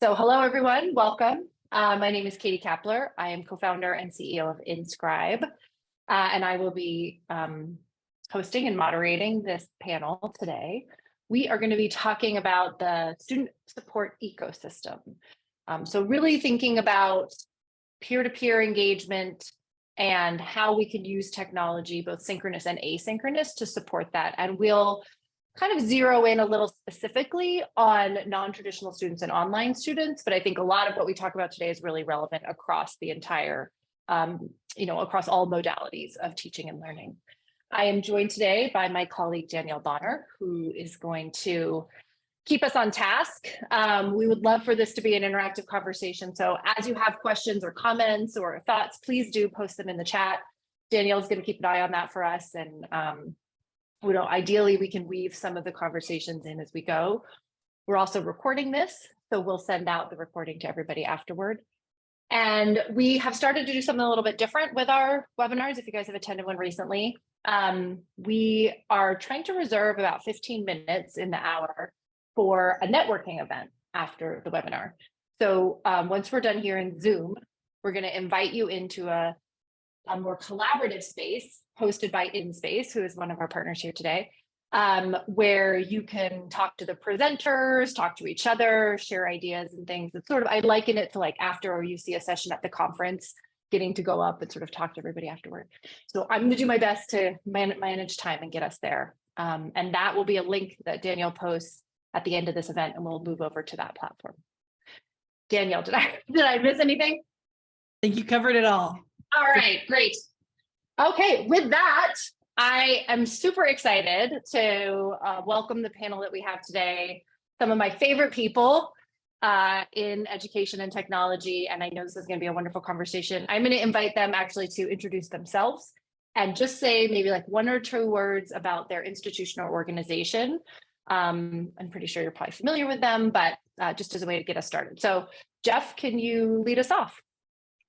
So hello, everyone. Welcome. My name is Katie Kapler. I am co-founder and CEO of Inscribe, and I will be hosting and moderating this panel today. We are going to be talking about the student support ecosystem. So really thinking about peer-to-peer engagement and how we can use technology, both synchronous and asynchronous, to support that. And we'll kind of zero in a little specifically on non-traditional students and online students, but I think a lot of what we talk about today is really relevant across the entire, across all modalities of teaching and learning. I am joined today by my colleague, Danielle Bonner, who is going to keep us on task. We would love for this to be an interactive conversation. So as you have questions or comments or thoughts, please do post them in the chat. Danielle's going to keep an eye on that for us, and ideally we can weave some of the conversations in as we go. We're also recording this, so we'll send out the recording to everybody afterward. And we have started to do something a little bit different with our webinars. If you guys have attended one recently, we are trying to reserve about 15 minutes in the hour for a networking event after the webinar. So once we're done here in Zoom, we're going to invite you into a more collaborative space hosted by InSpace, who is one of our partners here today, where you can talk to the presenters, talk to each other, share ideas and things. It's sort of, I liken it to like after you see a session at the conference, getting to go up and sort of talk to everybody afterward. So I'm going to do my best to manage time and get us there. And that will be a link that Danielle posts at the end of this event, and we'll move over to that platform. Danielle, did I miss anything? I think you covered it all. All right, great. Okay, with that, I am super excited to welcome the panel that we have today. Some of my favorite people in education and technology, and I know this is going to be a wonderful conversation. I'm going to invite them actually to introduce themselves and just say maybe like one or two words about their institution or organization. I'm pretty sure you're probably familiar with them, but just as a way to get us started. So Jeff, can you lead us off?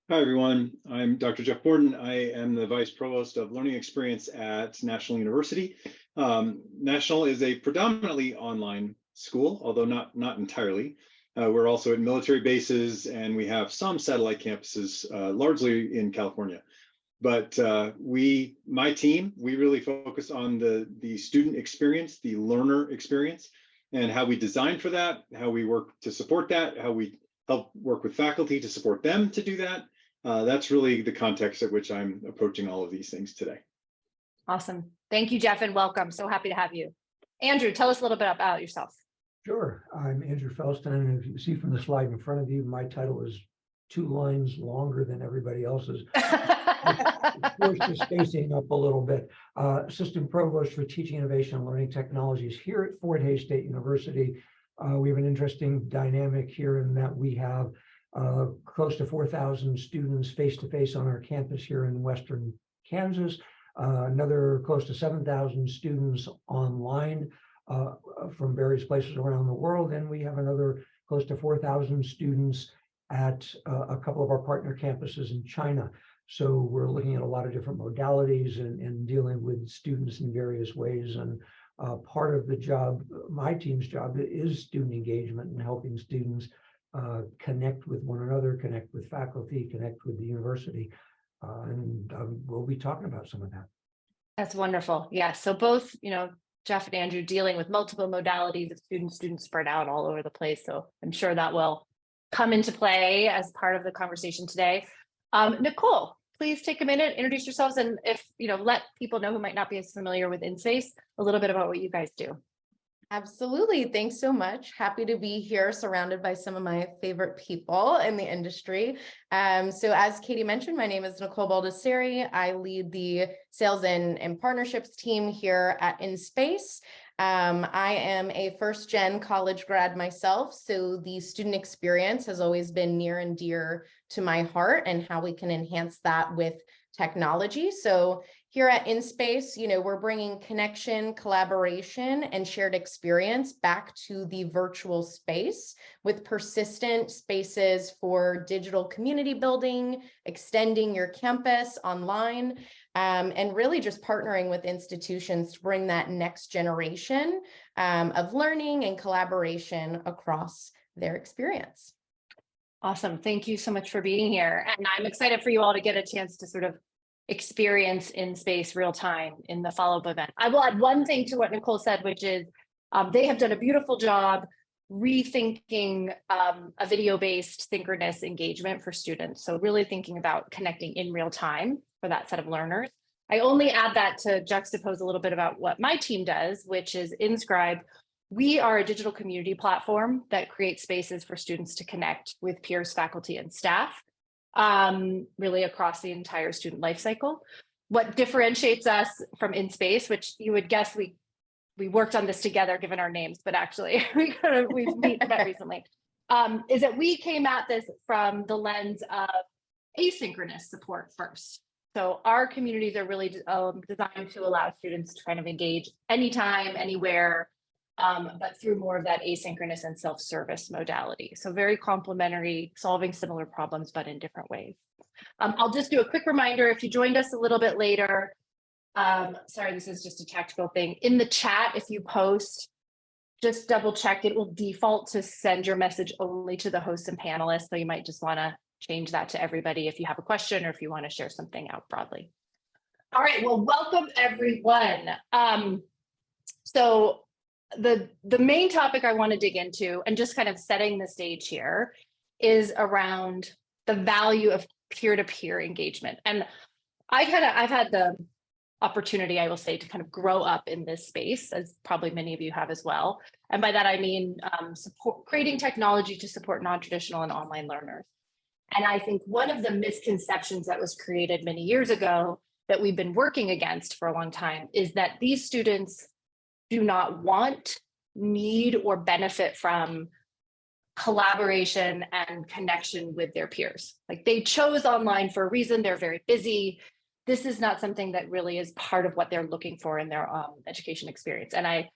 Hi, everyone. I'm Dr. Jeff Borden. I am the Vice Provost of Learning Experience at National University. National is a predominantly online school, although not entirely. We're also at military bases, and we have some satellite campuses, largely in California. But my team, we really focus on the student experience, the learner experience, and how we design for that, how we work to support that, how we help work with faculty to support them to do that. That's really the context at which I'm approaching all of these things today. Awesome. Thank you, Jeff, and welcome. So happy to have you. Andrew, tell us a little bit about yourself. Sure. I'm Andrew Feldstein, and if you see from the slide in front of you, my title is 2 lines longer than everybody else's. Forced the spacing up a little bit. Assistant Provost for Teaching Innovation and Learning Technologies here at Fort Hays State University. We have an interesting dynamic here in that we have close to 4,000 students face-to-face on our campus here in Western Kansas, another close to 7,000 students online from various places around the world, and we have another close to 4,000 students at a couple of our partner campuses in China. So we're looking at a lot of different modalities and dealing with students in various ways. And part of the job, my team's job, is student engagement and helping students connect with one another, connect with faculty, connect with the university. And we'll be talking about some of that. That's wonderful. Yeah. So both, Jeff and Andrew dealing with multiple modalities of students spread out all over the place. So I'm sure that will come into play as part of the conversation today. Nicole, please take a minute, introduce yourselves, and if let people know who might not be as familiar with InSpace a little bit about what you guys do. Absolutely. Thanks so much. Happy to be here surrounded by some of my favorite people in the industry. So as Katie mentioned, my name is Nicole Baldessari. I lead the sales and partnerships team here at InSpace. I am a first-gen college grad myself, so the student experience has always been near and dear to my heart and how we can enhance that with technology. So here at InSpace, we're bringing connection, collaboration, and shared experience back to the virtual space with persistent spaces for digital community building, extending your campus online, and really just partnering with institutions to bring that next generation of learning and collaboration across their experience. Awesome. Thank you so much for being here. And I'm excited for you all to get a chance to sort of experience in space real time in the follow-up event. I will add one thing to what Nicole said, which is they have done a beautiful job rethinking a video-based synchronous engagement for students. So really thinking about connecting in real time for that set of learners. I only add that to juxtapose a little bit about what my team does, which is Inscribe. We are a digital community platform that creates spaces for students to connect with peers, faculty, and staff, really across the entire student life cycle. What differentiates us from InSpace, which you would guess we worked on this together given our names, but actually we've met recently, is that we came at this from the lens of asynchronous support first. So our communities are really designed to allow students to kind of engage anytime, anywhere, but through more of that asynchronous and self-service modality. So very complementary, solving similar problems, but in different ways. I'll just do a quick reminder, if you joined us a little bit later, sorry, this is just a tactical thing. In the chat, if you post, just double check, it will default to send your message only to the hosts and panelists. So you might just wanna change that to everybody if you have a question or if you wanna share something out broadly. All right, well, welcome everyone. So the main topic I want to dig into, and just kind of setting the stage here, is around the value of peer-to-peer engagement. And I've had the opportunity, I will say, to kind of grow up in this space, as probably many of you have as well. And by that, I mean creating technology to support non-traditional and online learners. And I think one of the misconceptions that was created many years ago that we've been working against for a long time is that these students do not want, need, or benefit from collaboration and connection with their peers. Like, they chose online for a reason, they're very busy. This is not something that really is part of what they're looking for in their education experience. And I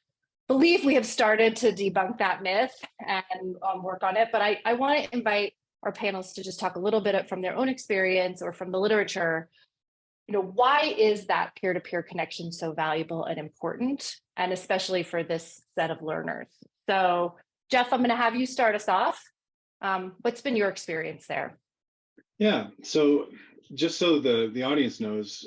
believe we have started to debunk that myth and work on it, but I want to invite our panelists to just talk a little bit from their own experience or from the literature. Why is that peer-to-peer connection so valuable and important, and especially for this set of learners? So Jeff, I'm going to have you start us off. What's been your experience there? Yeah, so just so the audience knows,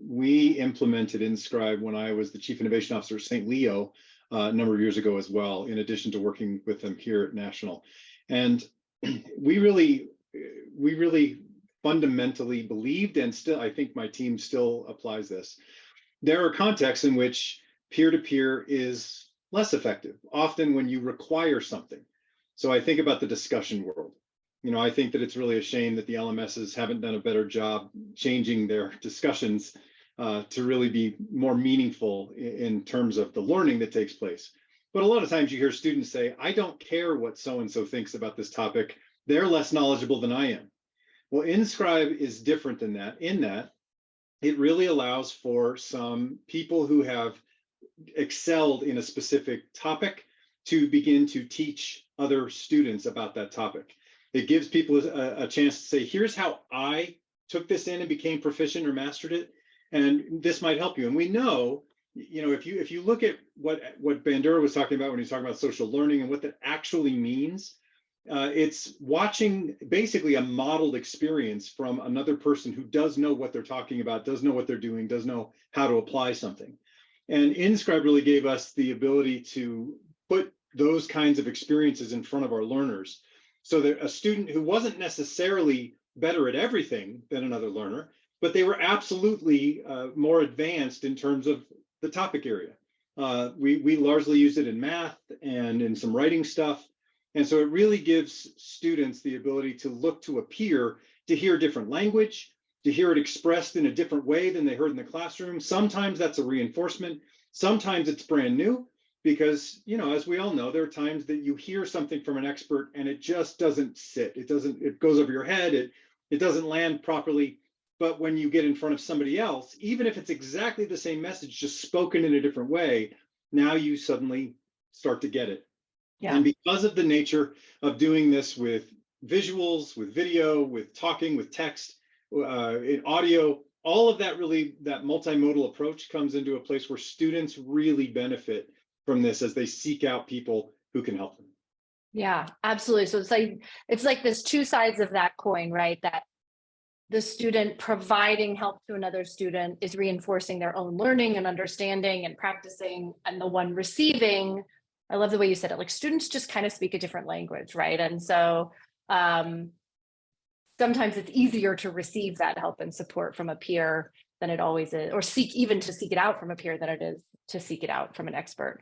we implemented Inscribe when I was the Chief Innovation Officer at St. Leo a number of years ago as well, in addition to working with them here at National. And we really fundamentally believed, and still, I think my team still applies this. There are contexts in which peer-to-peer is less effective, often when you require something. So I think about the discussion world. I think that it's really a shame that the LMSs haven't done a better job changing their discussions to really be more meaningful in terms of the learning that takes place. But a lot of times you hear students say, I don't care what so-and-so thinks about this topic. They're less knowledgeable than I am. Well, Inscribe is different than that, in that it really allows for some people who have excelled in a specific topic to begin to teach other students about that topic. It gives people a chance to say, here's how I took this in and became proficient or mastered it, and this might help you. And we know, if you look at what Bandura was talking about when he's talking about social learning and what that actually means, it's watching basically a modeled experience from another person who does know what they're talking about, does know what they're doing, does know how to apply something. And Inscribe really gave us the ability to put those kinds of experiences in front of our learners, so that a student who wasn't necessarily better at everything than another learner, but they were absolutely more advanced in terms of the topic area. We largely used it in math and in some writing stuff. And so it really gives students the ability to look to a peer to hear different language, to hear it expressed in a different way than they heard in the classroom. Sometimes that's a reinforcement. Sometimes it's brand new, because, as we all know, there are times that you hear something from an expert and it just doesn't sit. It goes over your head. It doesn't land properly. But when you get in front of somebody else, even if it's exactly the same message, just spoken in a different way, now you suddenly start to get it. Yeah. And because of the nature of doing this with visuals, with video, with talking, with text, in audio, all of that multimodal approach comes into a place where students really benefit from this as they seek out people who can help them. Yeah, absolutely. So it's like there's two sides of that coin, right? That the student providing help to another student is reinforcing their own learning and understanding and practicing, and the one receiving, I love the way you said it, like students just kind of speak a different language, right? And so sometimes it's easier to receive that help and support from a peer than it always is, or seek it out from a peer than it is to seek it out from an expert.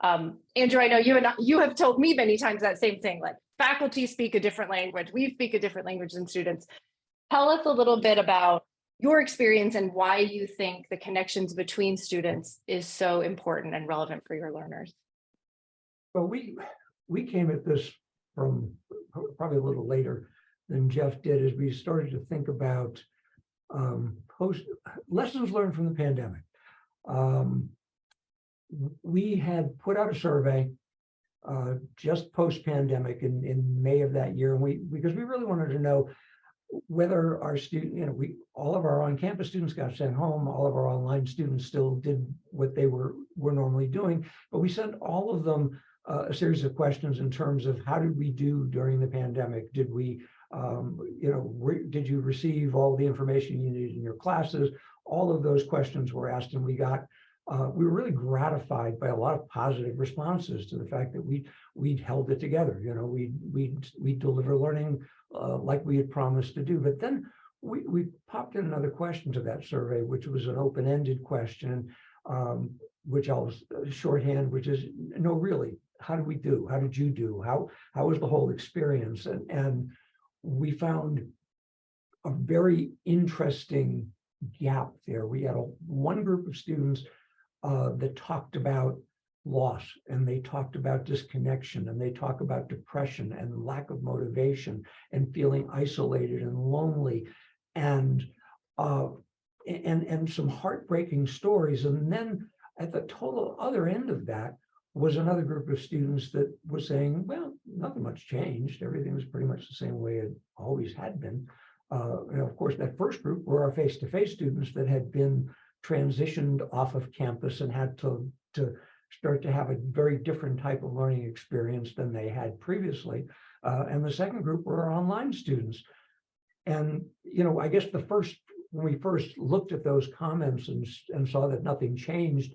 Andrew, I know you have told me many times that same thing, like faculty speak a different language, we speak a different language than students. Tell us a little bit about your experience and why you think the connections between students is so important and relevant for your learners. Well, we came at this from probably a little later than Jeff did, as we started to think about post lessons learned from the pandemic. We had put out a survey just post-pandemic in May of that year, and because we really wanted to know whether our student, all of our on-campus students got sent home, all of our online students still did what they were normally doing, but we sent all of them a series of questions in terms of how did we do during the pandemic? Did we, did you receive all the information you needed in your classes? All of those questions were asked, and we were really gratified by a lot of positive responses to the fact that we'd held it together. We deliver learning like we had promised to do. But then we popped in another question to that survey, which was an open-ended question, which I'll shorthand, which is, no, really, how did we do? How did you do? How was the whole experience? And we found a very interesting gap there. We had one group of students that talked about loss, and they talked about disconnection, and they talk about depression and lack of motivation and feeling isolated and lonely, and some heartbreaking stories. And then at the total other end of that was another group of students that was saying, well, nothing much changed. Everything was pretty much the same way it always had been. And of course, that first group were our face-to-face students that had been transitioned off of campus and had to start to have a very different type of learning experience than they had previously. And the second group were our online students. And, I guess when we first looked at those comments and saw that nothing changed,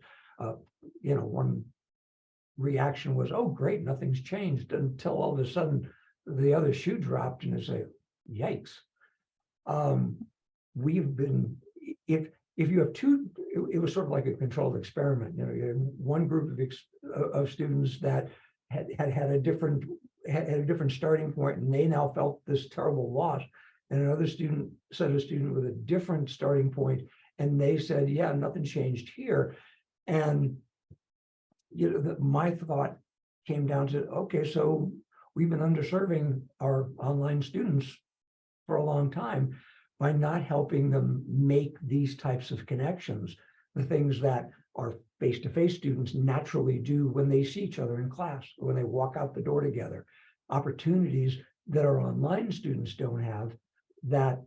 one reaction was, oh, great, nothing's changed, until all of a sudden the other shoe dropped and it's like, yikes. We've been, if you have two, it was sort of like a controlled experiment. You had one group of students that had a different starting point, and they now felt this terrible loss. And another set of students with a different starting point, and they said, yeah, nothing changed here. And my thought came down to, okay, so we've been underserving our online students for a long time by not helping them make these types of connections, the things that our face-to-face students naturally do when they see each other in class, or when they walk out the door together, opportunities that our online students don't have, that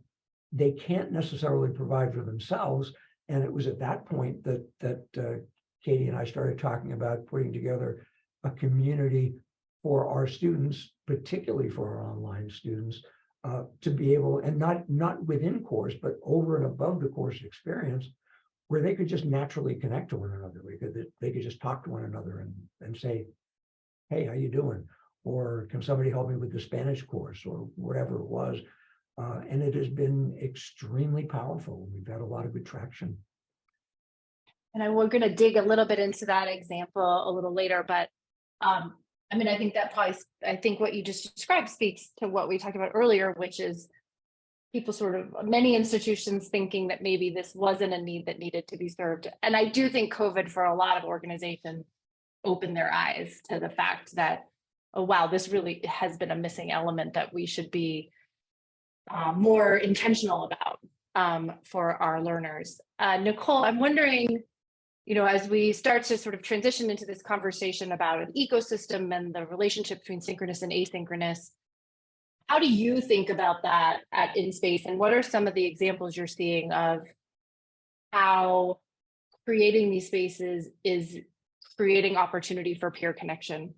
they can't necessarily provide for themselves. And it was at that point that Katie and I started talking about putting together a community for our students, particularly for our online students, to be able, and not within course, but over and above the course experience, where they could just naturally connect to one another. They could just talk to one another and say, hey, how you doing? Or can somebody help me with the Spanish course, or whatever it was. And it has been extremely powerful. We've had a lot of good traction. And we're going to dig a little bit into that example a little later, but I think what you just described speaks to what we talked about earlier, which is people many institutions thinking that maybe this wasn't a need that needed to be served. And I do think COVID for a lot of organizations opened their eyes to the fact that, oh, wow, this really has been a missing element that we should be more intentional about for our learners. Nicole, I'm wondering, as we start to sort of transition into this conversation about an ecosystem and the relationship between synchronous and asynchronous, how do you think about that at InSpace? And what are some of the examples you're seeing of how creating these spaces is creating opportunity for peer connection?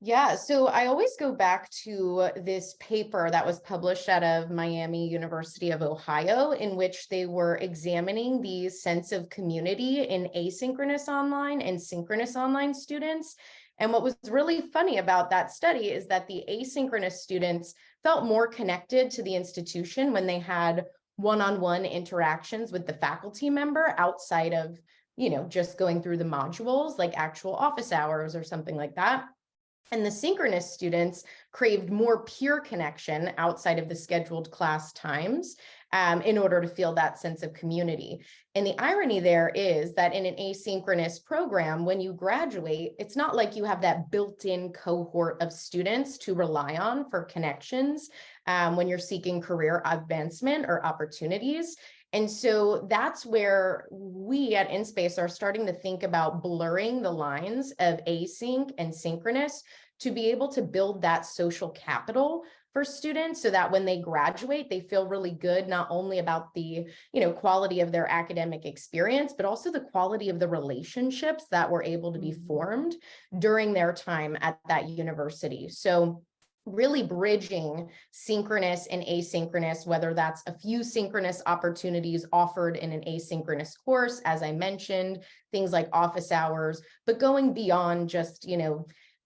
Yeah, so I always go back to this paper that was published out of Miami University of Ohio, in which they were examining the sense of community in asynchronous online and synchronous online students. And what was really funny about that study is that the asynchronous students felt more connected to the institution when they had one-on-one interactions with the faculty member outside of, just going through the modules, like actual office hours or something like that. And the synchronous students craved more peer connection outside of the scheduled class times in order to feel that sense of community. And the irony there is that in an asynchronous program, when you graduate, it's not like you have that built-in cohort of students to rely on for connections when you're seeking career advancement or opportunities. And so that's where we at InSpace are starting to think about blurring the lines of async and synchronous to be able to build that social capital for students so that when they graduate, they feel really good, not only about the quality of their academic experience, but also the quality of the relationships that were able to be formed during their time at that university. So really bridging synchronous and asynchronous, whether that's a few synchronous opportunities offered in an asynchronous course, as I mentioned, things like office hours, but going beyond just,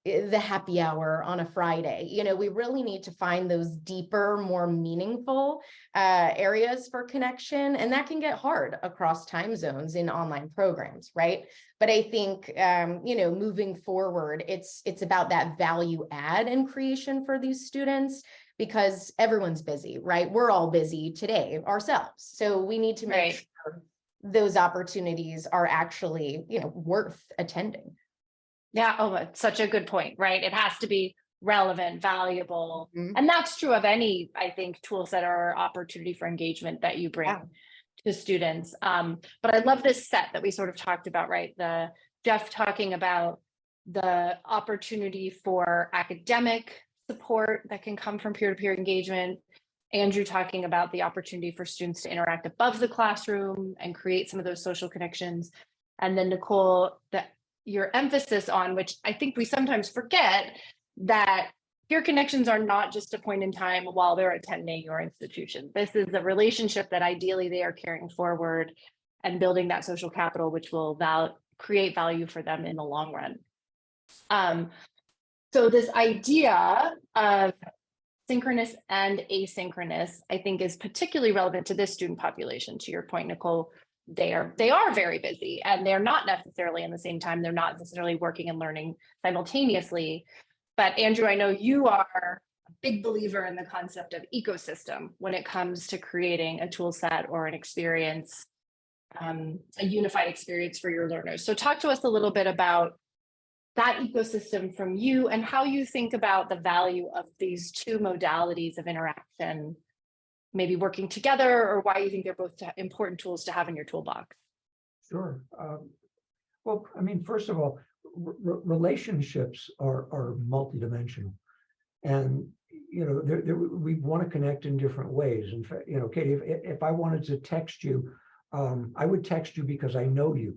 the happy hour on a Friday. We really need to find those deeper, more meaningful areas for connection. And that can get hard across time zones in online programs, right? But I think, moving forward, it's about that value add and creation for these students, because everyone's busy, right? We're all busy today ourselves. So we need to make sure those opportunities are actually, worth attending. Yeah, oh, it's such a good point, right? It has to be relevant, valuable. And that's true of any, I think, tool set or opportunity for engagement that you bring to students. But I love this set that we sort of talked about, right? Jeff talking about the opportunity for academic support that can come from peer-to-peer engagement. Andrew talking about the opportunity for students to interact above the classroom and create some of those social connections. And then Nicole, your emphasis on, which I think we sometimes forget, that peer connections are not just a point in time while they're attending your institution. This is a relationship that ideally they are carrying forward and building that social capital, which will create value for them in the long run. So this idea of synchronous and asynchronous, I think, is particularly relevant to this student population. To your point, Nicole, they are very busy, and they're not necessarily in the same time. They're not necessarily working and learning simultaneously. But Andrew, I know you are a big believer in the concept of ecosystem when it comes to creating a tool set or an experience, a unified experience for your learners. So talk to us a little bit about that ecosystem from you and how you think about the value of these two modalities of interaction, maybe working together, or why you think they're both important tools to have in your toolbox. Sure. Well, I mean, first of all, relationships are multidimensional, and we want to connect in different ways. In fact, Katie, if I wanted to text you, I would text you because I know you,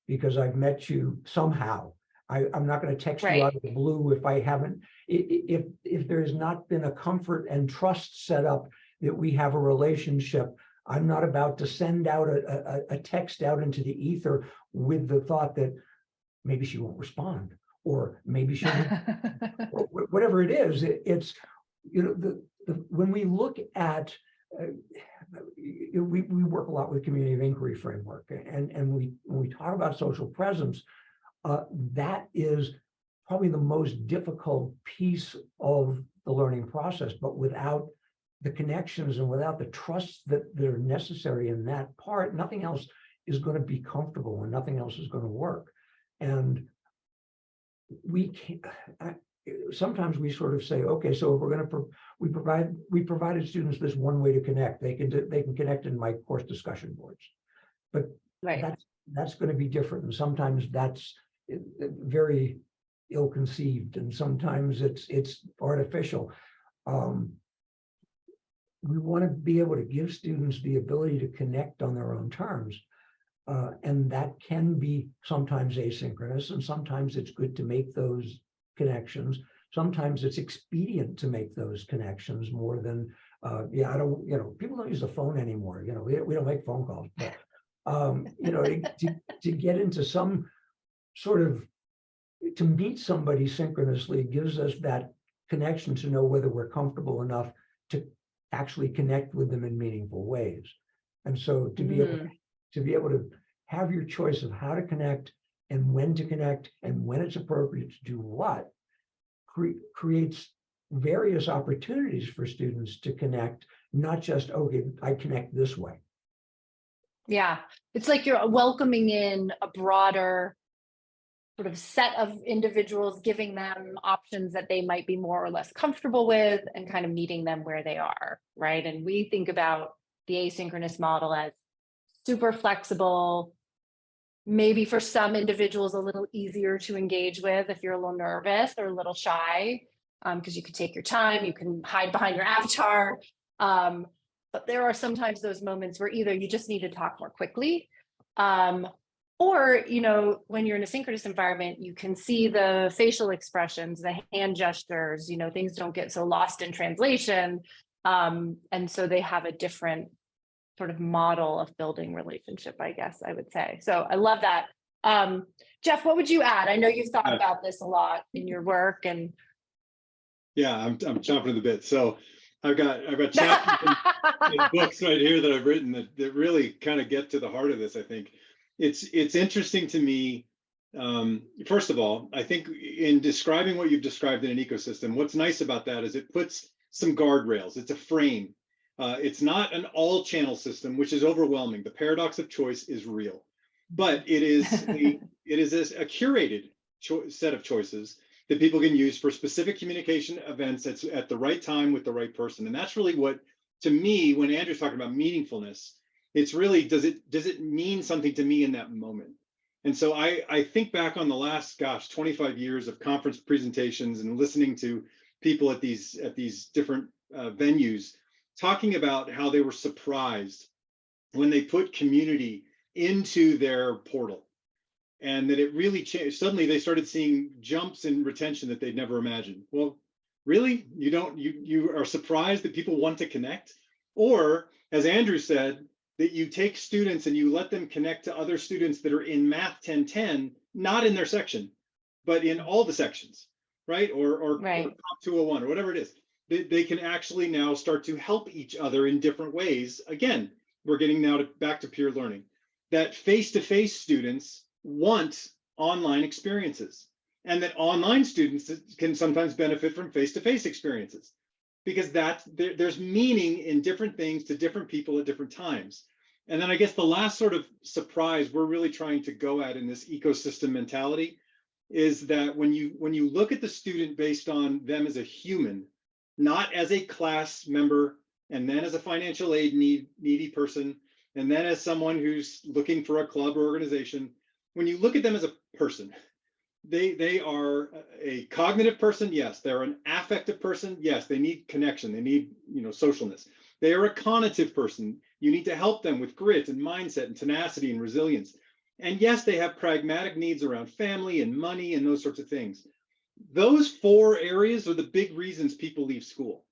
because I've met you somehow. I'm not going to text you out of the blue if I haven't. If there has not been a comfort and trust set up that we have a relationship, I'm not about to send out a text out into the ether with the thought that maybe she won't respond, or maybe she'll, or whatever it is. It's, when we look at, we work a lot with community of inquiry framework, and when we talk about social presence, that is probably the most difficult piece of the learning process. But without the connections and without the trust that they're necessary in that part, nothing else is going to be comfortable, and nothing else is going to work. And we can't. Sometimes we sort of say, okay, so if we're going to we provided students this one way to connect. They can connect in my course discussion boards, but that's going to be different, and sometimes that's very ill-conceived, and sometimes it's artificial. We want to be able to give students the ability to connect on their own terms, and that can be sometimes asynchronous, and sometimes it's good to make those connections. sometimes it's expedient to make those connections more than, I don't, people don't use the phone anymore. We don't make phone calls, but, to get into some sort of, to meet somebody synchronously gives us that connection to know whether we're comfortable enough to actually connect with them in meaningful ways. And so to be able to have your choice of how to connect and when to connect and when it's appropriate to do what creates various opportunities for students to connect, not just, okay, I connect this way. Yeah, it's like you're welcoming in a broader sort of set of individuals, giving them options that they might be more or less comfortable with and kind of meeting them where they are, right? And we think about the asynchronous model as super flexible, maybe for some individuals a little easier to engage with if you're a little nervous or a little shy, because you can take your time, you can hide behind your avatar. But there are sometimes those moments where either you just need to talk more quickly, or, when you're in a synchronous environment, you can see the facial expressions, the hand gestures, things don't get so lost in translation. And so they have a different sort of model of building relationship, I guess I would say. So I love that. Jeff, what would you add? I know you've thought about this a lot in your work and. Yeah, I'm chomping at the bit. So I've got chapters in books right here that I've written that really kind of get to the heart of this. I think it's interesting to me. First of all, I think in describing what you've described in an ecosystem, what's nice about that is it puts some guardrails. It's a frame. It's not an all-channel system, which is overwhelming. The paradox of choice is real, but it is a curated set of choices that people can use for specific communication events at the right time with the right person. And that's really what, to me, when Andrew's talking about meaningfulness, it's really, does it mean something to me in that moment? And so I think back on the last, 25 years of conference presentations and listening to people at these different venues talking about how they were surprised when they put community into their portal, and that it really changed. Suddenly they started seeing jumps in retention that they'd never imagined. Well, really? You are surprised that people want to connect? Or, as Andrew said, that you take students and you let them connect to other students that are in Math 1010, not in their section, but in all the sections, right? Or Right. Comp 201 or whatever it is. They can actually now start to help each other in different ways. Again, we're getting now back to peer learning. That face-to-face students want online experiences, and that online students can sometimes benefit from face-to-face experiences, because there's meaning in different things to different people at different times. And then I guess the last sort of surprise we're really trying to go at in this ecosystem mentality is that when you look at the student based on them as a human, not as a class member, and then as a financial aid needy person, and then as someone who's looking for a club or organization, when you look at them as a person, they are a cognitive person, yes. They're an affective person, yes. They need connection, they need socialness. They are a cognitive person. You need to help them with grit and mindset and tenacity and resilience. And yes, they have pragmatic needs around family and money and those sorts of things. Those 4 areas are the big reasons people leave school.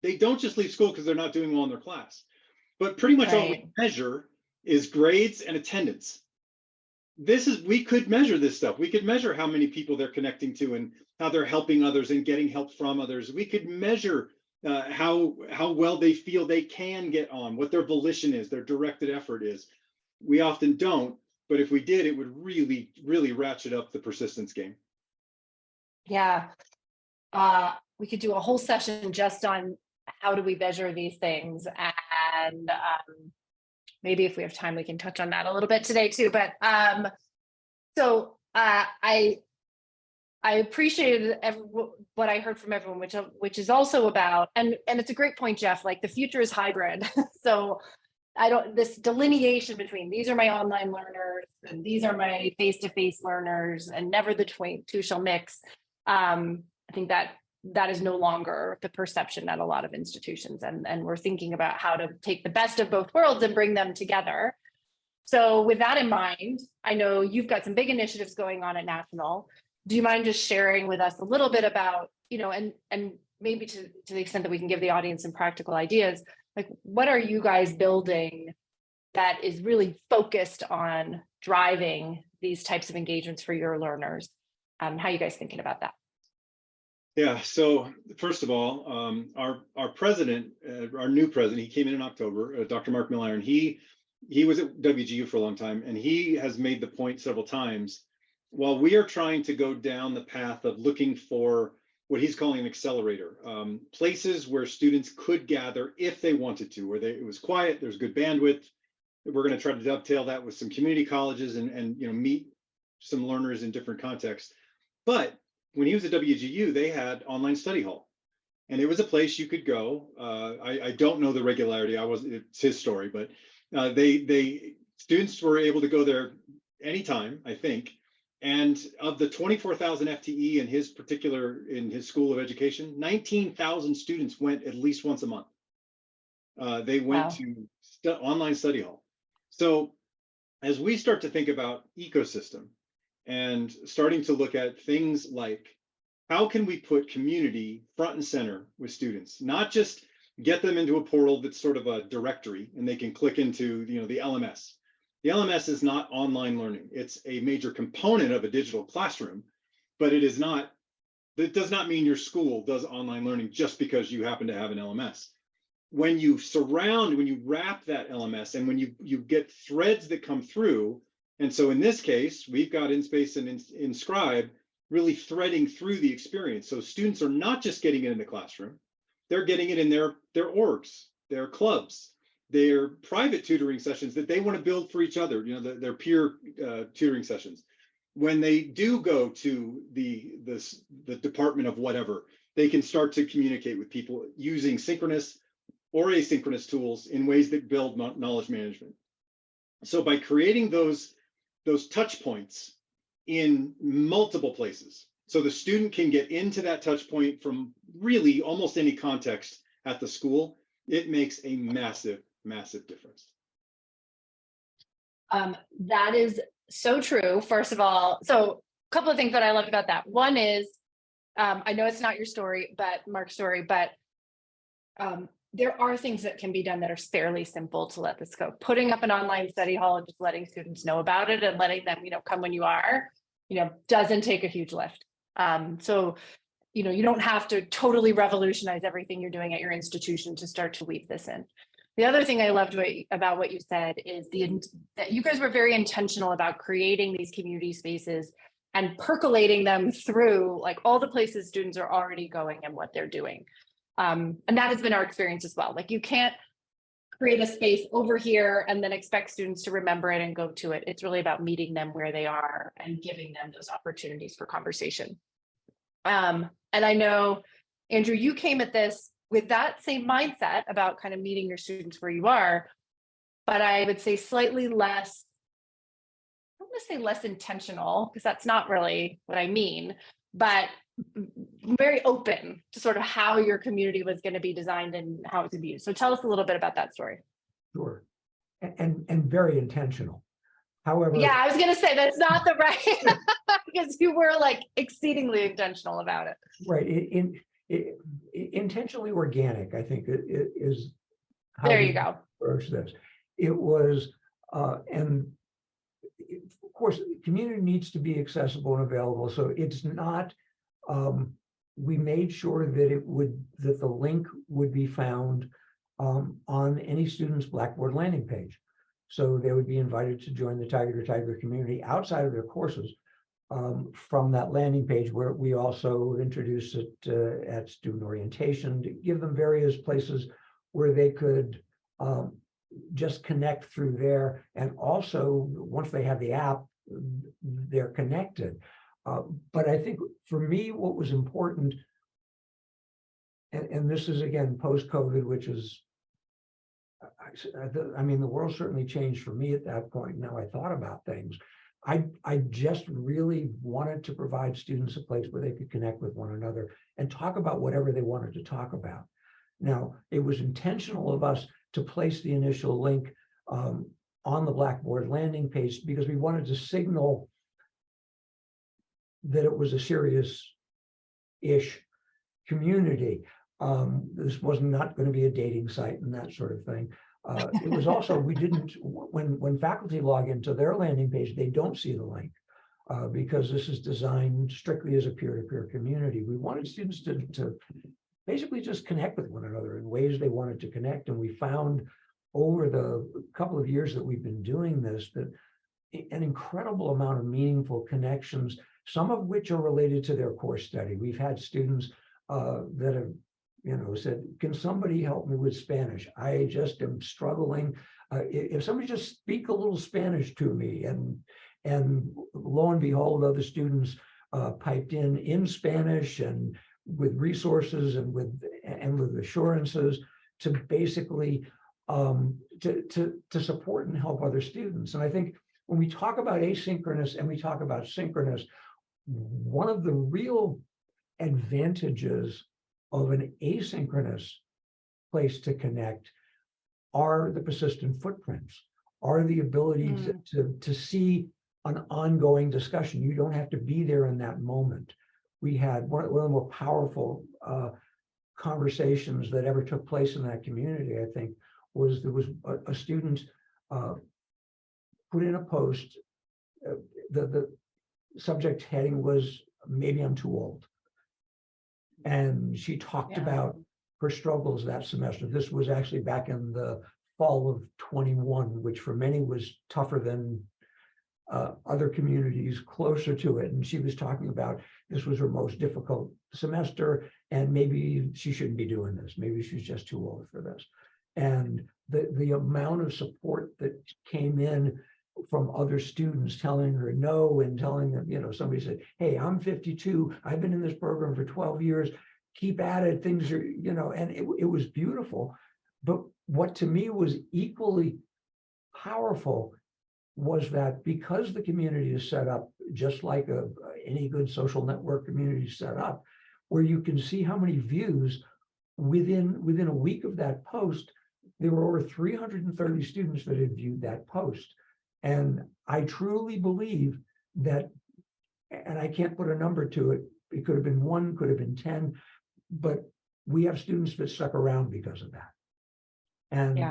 They don't just leave school because they're not doing well in their class, but pretty much all we measure is grades and attendance. We could measure this stuff. We could measure how many people they're connecting to and how they're helping others and getting help from others. We could measure how well they feel they can get on, what their volition is, their directed effort is. We often don't, but if we did, it would really, really ratchet up the persistence game. Yeah. We could do a whole session just on how do we measure these things, and maybe if we have time we can touch on that a little bit today too. But so I appreciated what I heard from everyone, which is also about, and it's a great point, Jeff, like the future is hybrid. So this delineation between these are my online learners and these are my face-to-face learners, and never the two shall mix. I think that is no longer the perception at a lot of institutions, and we're thinking about how to take the best of both worlds and bring them together. So with that in mind, I know you've got some big initiatives going on at National. Do you mind just sharing with us a little bit about and maybe to the extent that we can give the audience some practical ideas, like what are you guys building that is really focused on driving these types of engagements for your learners? How are you guys thinking about that? Yeah, so first of all, our president, our new president, he came in October, Dr. Mark Miller, and he was at WGU for a long time, and he has made the point several times, while we are trying to go down the path of looking for what he's calling an accelerator, places where students could gather if they wanted to, where it was quiet, there's good bandwidth. We're going to try to dovetail that with some community colleges and meet some learners in different contexts. But when he was at WGU, they had online study hall, and it was a place you could go. I don't know the regularity. It's his story, but students were able to go there anytime, I think. And of the 24,000 FTE in his school of education, 19,000 students went at least once a month. They went to online study hall. So as we start to think about ecosystem and starting to look at things like, how can we put community front and center with students, not just get them into a portal that's sort of a directory and they can click into the LMS. The LMS is not online learning. It's a major component of a digital classroom, but it does not mean your school does online learning just because you happen to have an LMS. When you wrap that LMS, and when you get threads that come through, and so in this case, we've got InSpace and Inscribe really threading through the experience. So students are not just getting it in the classroom, they're getting it in their orgs, their clubs, their private tutoring sessions that they want to build for each other, their peer tutoring sessions. When they do go to the department of whatever, they can start to communicate with people using synchronous or asynchronous tools in ways that build knowledge management. So by creating those touch points in multiple places, so the student can get into that touch point from really almost any context at the school, it makes a massive difference. That is so true. First of all, so a couple of things that I loved about that. One is, I know it's not your story, but Mark's story, but there are things that can be done that are fairly simple to let this go. Putting up an online study hall and just letting students know about it and letting them, come when you are, doesn't take a huge lift. So, you don't have to totally revolutionize everything you're doing at your institution to start to weave this in. The other thing I loved about what you said is that you guys were very intentional about creating these community spaces and percolating them through like all the places students are already going and what they're doing. And that has been our experience as well. Like you can't create a space over here and then expect students to remember it and go to it. It's really about meeting them where they are and giving them those opportunities for conversation. And I know, Andrew, you came at this with that same mindset about kind of meeting your students where you are, but I would say slightly less, I don't want to say less intentional, because that's not really what I mean, but very open to sort of how your community was going to be designed and how it's to be used. So tell us a little bit about that story. Sure. And very intentional. However, yeah, I was going to say that's not the right, because you were like exceedingly intentional about it. Right. Intentionally organic, I think, is how there you go. Approach this. It was, and of course, community needs to be accessible and available. So it's not. We made sure that that the link would be found on any student's Blackboard landing page. So they would be invited to join the Tiger to Tiger community outside of their courses from that landing page, where we also introduced it at student orientation to give them various places where they could just connect through there. And also, once they have the app, they're connected. But I think for me, what was important, and this is again post-COVID, which is, I mean, the world certainly changed for me at that point. Now I thought about things. I just really wanted to provide students a place where they could connect with one another and talk about whatever they wanted to talk about. Now, it was intentional of us to place the initial link on the Blackboard landing page because we wanted to signal that it was a serious-ish community. This was not going to be a dating site and that sort of thing. It was also, we didn't, when faculty log into their landing page, they don't see the link because this is designed strictly as a peer-to-peer community. We wanted students to basically just connect with one another in ways they wanted to connect. And we found over the couple of years that we've been doing this, that an incredible amount of meaningful connections, some of which are related to their course study. We've had students that have, said, can somebody help me with Spanish? I just am struggling. If somebody just speak a little Spanish to me, and lo and behold, other students piped in Spanish and with resources and with assurances to basically to support and help other students. And I think when we talk about asynchronous and we talk about synchronous, one of the real advantages of an asynchronous place to connect are the persistent footprints, are the ability to see an ongoing discussion. You don't have to be there in that moment. We had one of the more powerful conversations that ever took place in that community, I think, was there was a student put in a post. The subject heading was, maybe I'm too old. And she talked about her struggles that semester. This was actually back in the fall of 21, which for many was tougher than other communities closer to it. And she was talking about this was her most difficult semester, and maybe she shouldn't be doing this. Maybe she's just too old for this. And the amount of support that came in from other students telling her no, and telling them, somebody said, hey, I'm 52. I've been in this program for 12 years. Keep at it. Things are, and it was beautiful. But what to me was equally powerful was that because the community is set up just like any good social network community is set up, where you can see how many views within a week of that post, there were over 330 students that had viewed that post. And I truly believe that, and I can't put a number to it, it could have been 1, could have been 10, but we have students that stuck around because of that. And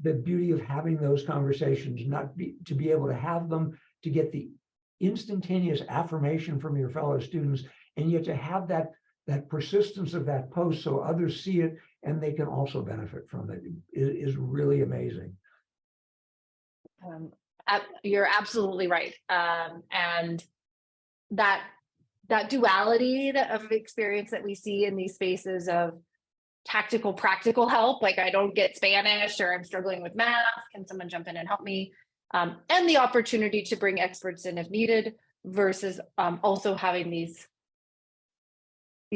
the beauty of having those conversations, to be able to have them, to get the instantaneous affirmation from your fellow students, and yet to have that persistence of that post so others see it and they can also benefit from it is really amazing. You're absolutely right. And that duality of experience that we see in these spaces of tactical, practical help, like I don't get Spanish or I'm struggling with math, can someone jump in and help me? And the opportunity to bring experts in if needed, versus also having these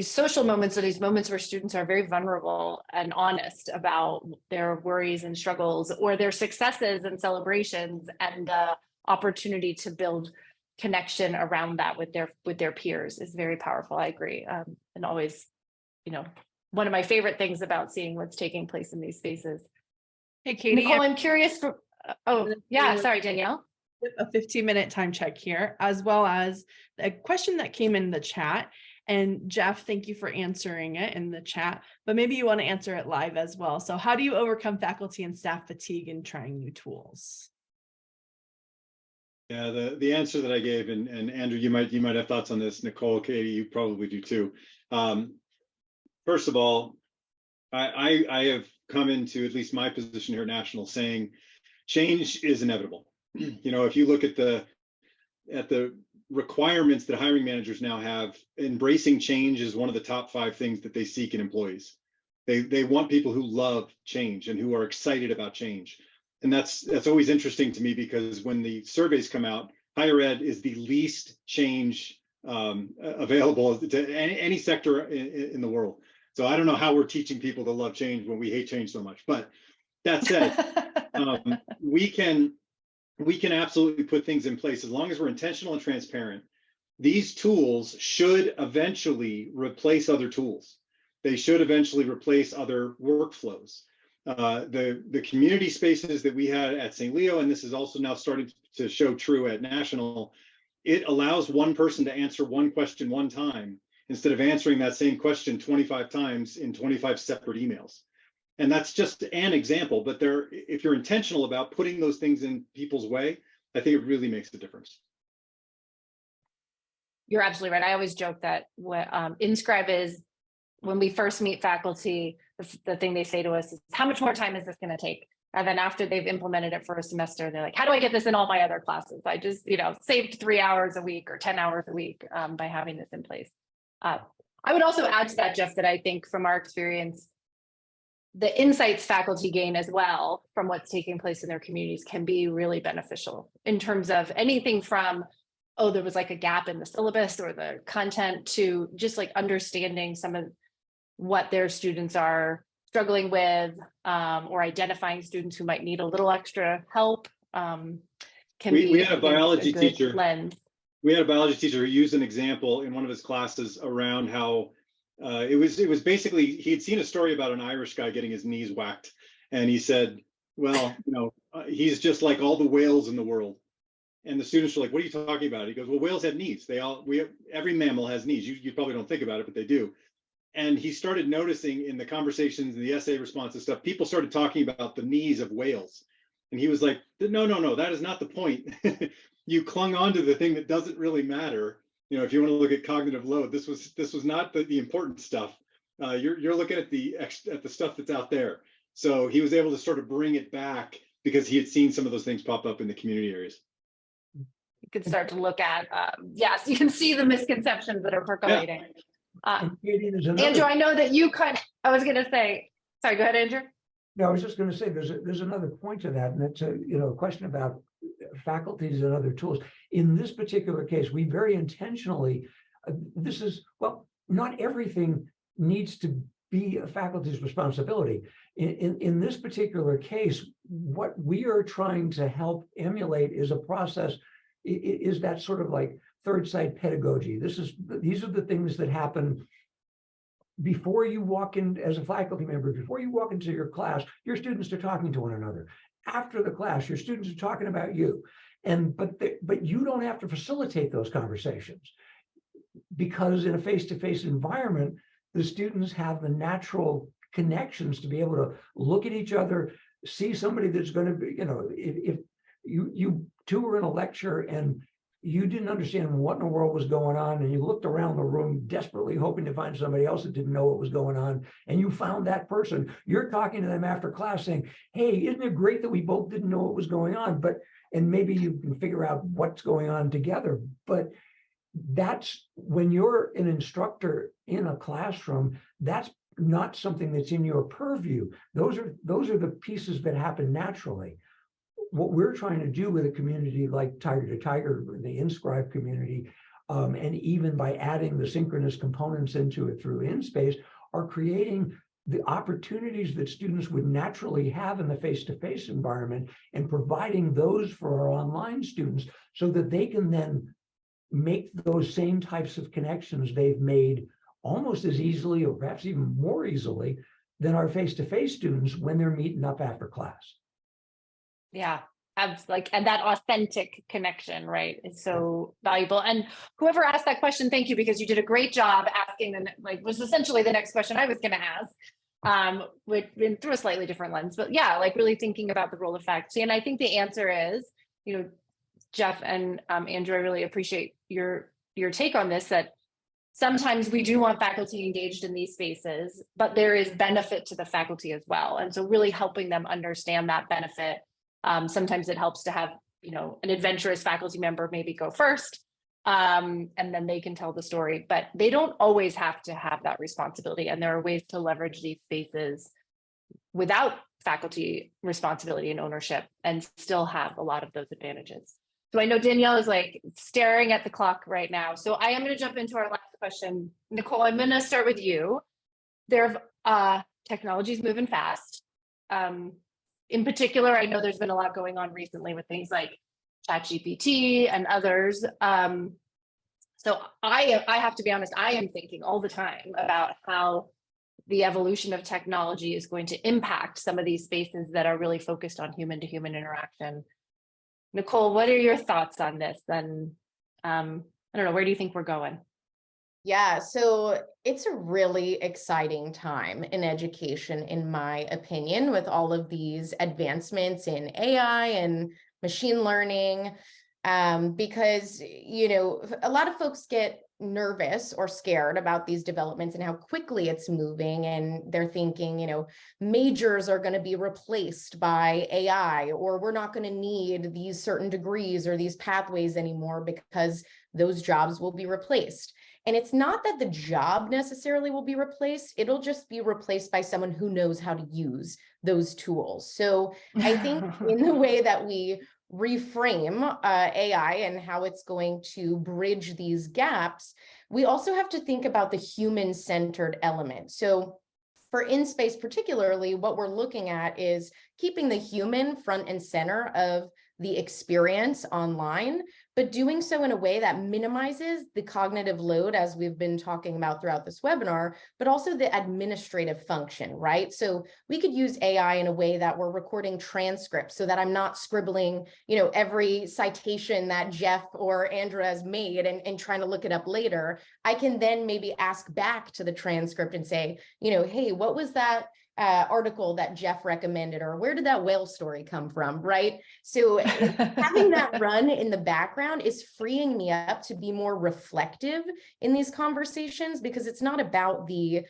social moments, or these moments where students are very vulnerable and honest about their worries and struggles, or their successes and celebrations, and the opportunity to build connection around that with their peers is very powerful. I agree. And always, one of my favorite things about seeing what's taking place in these spaces. Hey, Katie. Nicole, I'm curious for, sorry, Danielle. A 15-minute time check here, as well as a question that came in the chat. And Jeff, thank you for answering it in the chat, but maybe you want to answer it live as well. So how do you overcome faculty and staff fatigue in trying new tools? Yeah, the answer that I gave, and Andrew, you might have thoughts on this. Nicole, Katie, you probably do too. First of all, I have come into at least my position here at National saying change is inevitable. If you look at the requirements that hiring managers now have, embracing change is one of the top 5 things that they seek in employees. They want people who love change and who are excited about change. And that's always interesting to me, because when the surveys come out, higher ed is the least change available to any sector in the world. So I don't know how we're teaching people to love change when we hate change so much. But that said, we can absolutely put things in place as long as we're intentional and transparent. These tools should eventually replace other tools. They should eventually replace other workflows. The community spaces that we had at St. Leo, and this is also now starting to show true at National, it allows one person to answer one question one time, instead of answering that same question 25 times in 25 separate emails. And that's just an example, but if you're intentional about putting those things in people's way, I think it really makes a difference. You're absolutely right. I always joke that what Inscribe is, when we first meet faculty, the thing they say to us is, how much more time is this going to take? And then after they've implemented it for a semester, they're like, how do I get this in all my other classes? I just, saved 3 hours a week or 10 hours a week by having this in place. I would also add to that, Jeff, that I think from our experience, the insights faculty gain as well from what's taking place in their communities can be really beneficial in terms of anything from, oh, there was like a gap in the syllabus or the content, to just like understanding some of what their students are struggling with, or identifying students who might need a little extra help. We had a biology teacher. Lens. We had a biology teacher who used an example in one of his classes around how it was basically, he had seen a story about an Irish guy getting his knees whacked, and he said, well, he's just like all the whales in the world. And the students were like, what are you talking about? He goes, well, whales have knees. Every mammal has knees. You probably don't think about it, but they do. And he started noticing in the conversations and the essay responses stuff, people started talking about the knees of whales. And he was like, no, that is not the point. You clung on to the thing that doesn't really matter. If you want to look at cognitive load, this was not the important stuff. You're looking at the stuff that's out there. So he was able to sort of bring it back because he had seen some of those things pop up in the community areas. You can start to look at, yes, you can see the misconceptions that are percolating. Yeah. Andrew, I know that you I was going to say, sorry, go ahead, Andrew. No, I was just going to say there's another point to that, and it's a question about faculties and other tools. In this particular case, we very intentionally, not everything needs to be a faculty's responsibility. In this particular case, what we are trying to help emulate is a process, is that sort of like third side pedagogy. These are the things that happen before you walk in as a faculty member. Before you walk into your class, your students are talking to one another. After the class, your students are talking about you, but you don't have to facilitate those conversations, because in a face-to-face environment, the students have the natural connections to be able to look at each other, see somebody that's going to be, if you two were in a lecture and you didn't understand what in the world was going on, and you looked around the room desperately hoping to find somebody else that didn't know what was going on, and you found that person, you're talking to them after class saying, hey, isn't it great that we both didn't know what was going on? And maybe you can figure out what's going on together. But that's when you're an instructor in a classroom, that's not something that's in your purview. Those are the pieces that happen naturally. What we're trying to do with a community like Tiger to Tiger, the Inscribe community, and even by adding the synchronous components into it through InSpace, are creating the opportunities that students would naturally have in the face-to-face environment, and providing those for our online students so that they can then make those same types of connections they've made almost as easily, or perhaps even more easily, than our face-to-face students when they're meeting up after class. Yeah, and that authentic connection, right, is so valuable. And whoever asked that question, thank you, because you did a great job asking was essentially the next question I was going to ask, through a slightly different lens, but yeah, really thinking about the role of faculty. And I think the answer is, Jeff and Andrew, I really appreciate your take on this, that sometimes we do want faculty engaged in these spaces, but there is benefit to the faculty as well. And so really helping them understand that benefit. Sometimes it helps to have, an adventurous faculty member maybe go first, and then they can tell the story, but they don't always have to have that responsibility. And there are ways to leverage these spaces without faculty responsibility and ownership and still have a lot of those advantages. So I know Danielle is staring at the clock right now. So I am going to jump into our last question. Nicole, I'm going to start with you. Technology's moving fast. In particular, I know there's been a lot going on recently with things like ChatGPT and others. So I have to be honest, I am thinking all the time about how the evolution of technology is going to impact some of these spaces that are really focused on human-to-human interaction. Nicole, what are your thoughts on this? And I don't know, where do you think we're going? Yeah, so it's a really exciting time in education, in my opinion, with all of these advancements in AI and machine learning, because, a lot of folks get nervous or scared about these developments and how quickly it's moving. And they're thinking, majors are going to be replaced by AI, or we're not going to need these certain degrees or these pathways anymore because those jobs will be replaced. And it's not that the job necessarily will be replaced, it'll just be replaced by someone who knows how to use those tools. So I think in the way that we reframe AI and how it's going to bridge these gaps, we also have to think about the human-centered element. So for InSpace particularly, what we're looking at is keeping the human front and center of the experience online, but doing so in a way that minimizes the cognitive load, as we've been talking about throughout this webinar, but also the administrative function, right? So we could use AI in a way that we're recording transcripts so that I'm not scribbling, every citation that Jeff or Andrew has made and trying to look it up later. I can then maybe ask back to the transcript and say, hey, what was that article that Jeff recommended, or where did that whale story come from, right? So having that run in the background is freeing me up to be more reflective in these conversations, because it's not about the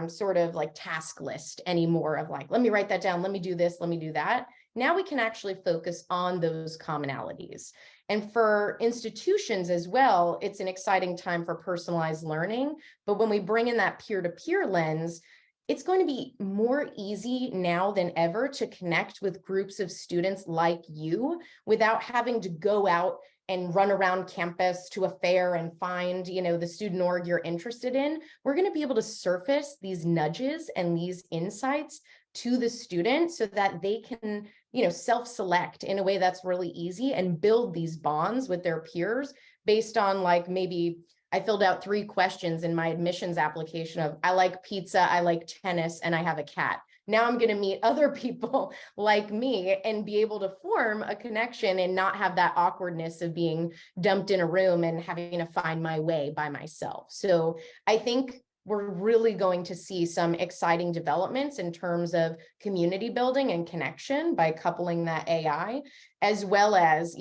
sort of like task list anymore of like, let me write that down, let me do this, let me do that. Now we can actually focus on those commonalities. And for institutions as well, it's an exciting time for personalized learning. But when we bring in that peer-to-peer lens, it's going to be more easy now than ever to connect with groups of students like you without having to go out and run around campus to a fair and find, the student org you're interested in. We're going to be able to surface these nudges and these insights to the student so that they can, self-select in a way that's really easy and build these bonds with their peers based on like maybe I filled out 3 questions in my admissions application of I like pizza, I like tennis, and I have a cat. Now I'm going to meet other people like me and be able to form a connection and not have that awkwardness of being dumped in a room and having to find my way by myself. So I think we're really going to see some exciting developments in terms of community building and connection by coupling that AI, as well as,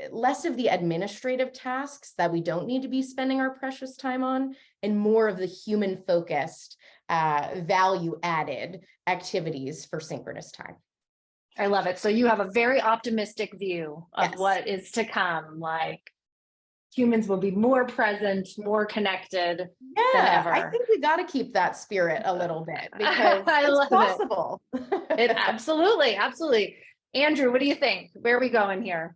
less of the administrative tasks that we don't need to be spending our precious time on, and more of the human focused, value added activities for synchronous time. I love it. So you have a very optimistic view of Yes. what is to come. Like humans will be more present, more connected than ever. I think we got to keep that spirit a little bit because it's possible. It absolutely. Andrew, what do you think? Where are we going here?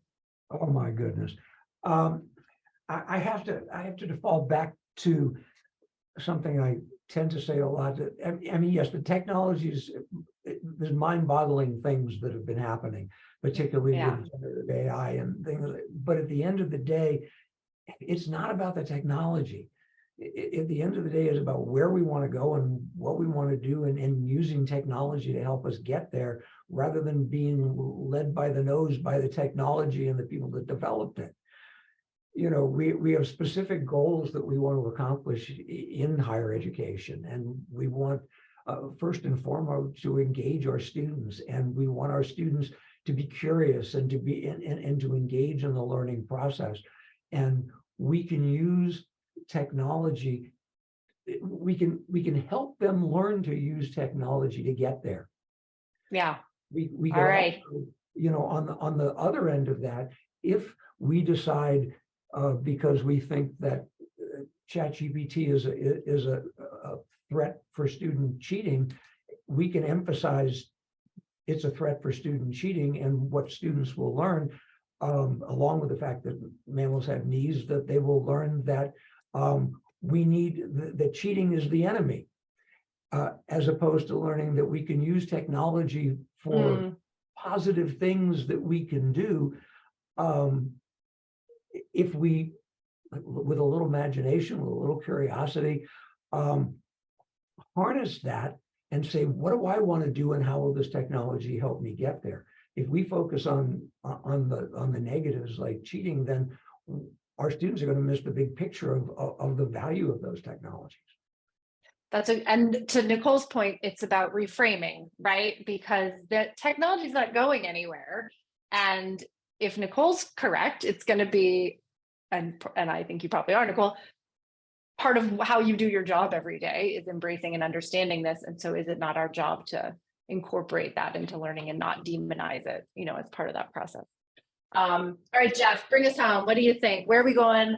Oh my goodness. I have to default back to something I tend to say a lot. I mean, yes, the technologies, there's mind-boggling things that have been happening, particularly with generative AI and things. But at the end of the day, it's not about the technology. At the end of the day, it's about where we want to go and what we want to do, and using technology to help us get there, rather than being led by the nose by the technology and the people that developed it. We have specific goals that we want to accomplish in higher education, and we want first and foremost to engage our students, and we want our students to be curious and to be and to engage in the learning process. And we can use technology. We can help them learn to use technology to get there. Yeah. We can all right. Also, on the other end of that, if we decide because we think that ChatGPT is a threat for student cheating, we can emphasize it's a threat for student cheating and what students will learn, along with the fact that mammals have knees, that they will learn that we need that cheating is the enemy, as opposed to learning that we can use technology for positive things that we can do. If we, with a little imagination, with a little curiosity, harness that and say, what do I want to do and how will this technology help me get there? If we focus on the negatives like cheating, then our students are going to miss the big picture of the value of those technologies. And to Nicole's point, it's about reframing, right? Because the technology is not going anywhere. And if Nicole's correct, it's going to be, and I think you probably are, Nicole, part of how you do your job every day is embracing and understanding this. And so is it not our job to incorporate that into learning and not demonize it, as part of that process? All right, Jeff, bring us home. What do you think? Where are we going?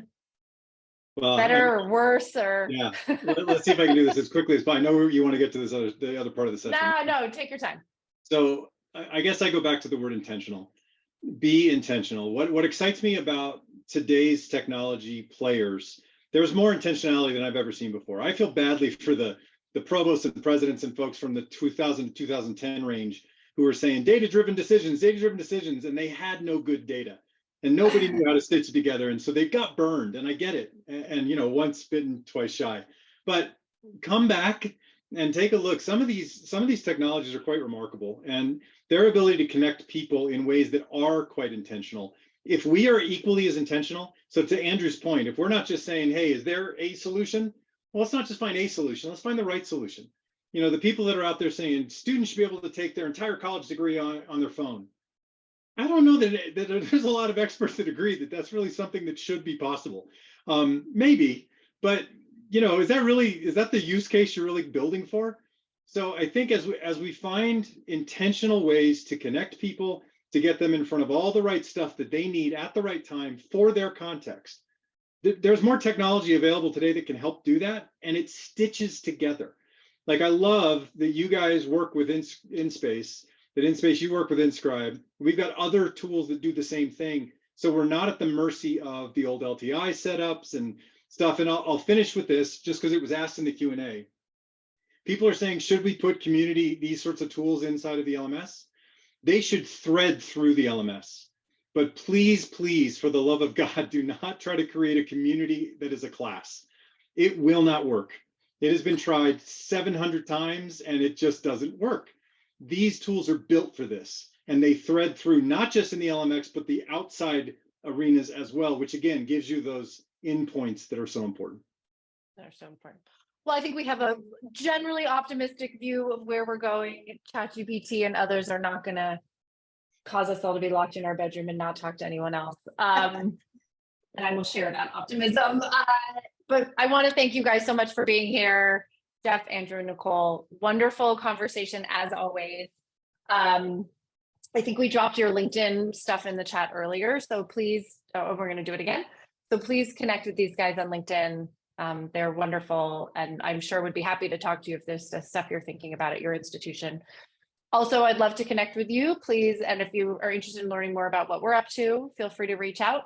Well, better or worse or yeah. Let's see if I can do this as quickly as possible. I know you want to get to the other part of the session. No, take your time. So I guess I go back to the word intentional. Be intentional. What excites me about today's technology players, there's more intentionality than I've ever seen before. I feel badly for the provosts and presidents and folks from the 2000 to 2010 range who were saying data-driven decisions, and they had no good data. And nobody knew how to stitch it together. And so they got burned, and I get it. And once bitten, twice shy. But come back and take a look. Some of these technologies are quite remarkable, and their ability to connect people in ways that are quite intentional. If we are equally as intentional, so to Andrew's point, if we're not just saying, hey, is there a solution? Well, let's not just find a solution, let's find the right solution. The people that are out there saying students should be able to take their entire college degree on their phone. I don't know that there's a lot of experts that agree that that's really something that should be possible. Maybe, but is that the use case you're really building for? So I think as we find intentional ways to connect people, to get them in front of all the right stuff that they need at the right time for their context, there's more technology available today that can help do that, and it stitches together. Like, I love that you guys work with InSpace. That InSpace, you work with Inscribe. We've got other tools that do the same thing. So we're not at the mercy of the old LTI setups and stuff. And I'll finish with this just because it was asked in the Q&A. People are saying, should we put these sorts of tools inside of the LMS? They should thread through the LMS. But please, please, for the love of God, do not try to create a community that is a class. It will not work. It has been tried 700 times and it just doesn't work. These tools are built for this, and they thread through not just in the LMX, but the outside arenas as well, which again gives you those endpoints that are so important. They're so important. Well, I think we have a generally optimistic view of where we're going. ChatGPT and others are not going to cause us all to be locked in our bedroom and not talk to anyone else. And I will share that optimism. But I want to thank you guys so much for being here. Jeff, Andrew, Nicole, wonderful conversation as always. I think we dropped your LinkedIn stuff in the chat earlier, so please, we're going to do it again. So please connect with these guys on LinkedIn. They're wonderful, and I'm sure would be happy to talk to you if there's stuff you're thinking about at your institution. Also, I'd love to connect with you, please. And if you are interested in learning more about what we're up to, feel free to reach out.